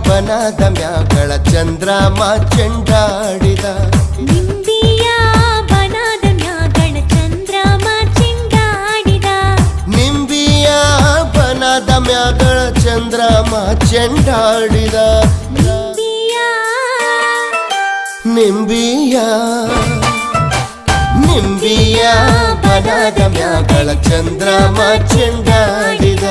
ಬನದ ಮ್ಯಾಗಳ ಚಂದ್ರಮ ಚೆಂಡಾಡಿದ ನಿಂಬಿಯ ಬನದ ಮ್ಯಾಗಳ ಚಂದ್ರಮ ಚೆಂಡಾಡಿದ ನಿಂಬಿಯ ಬನದ ಮ್ಯಾಗಳ ಚಂದ್ರಮ ಚೆಂಡಾಡಿದ ನಿಂಬಿಯ ನಿಂಬಿಯ ಬನದ ಮ್ಯಾಗಳ ಚಂದ್ರಮ ಚೆಂಡಾಡಿದ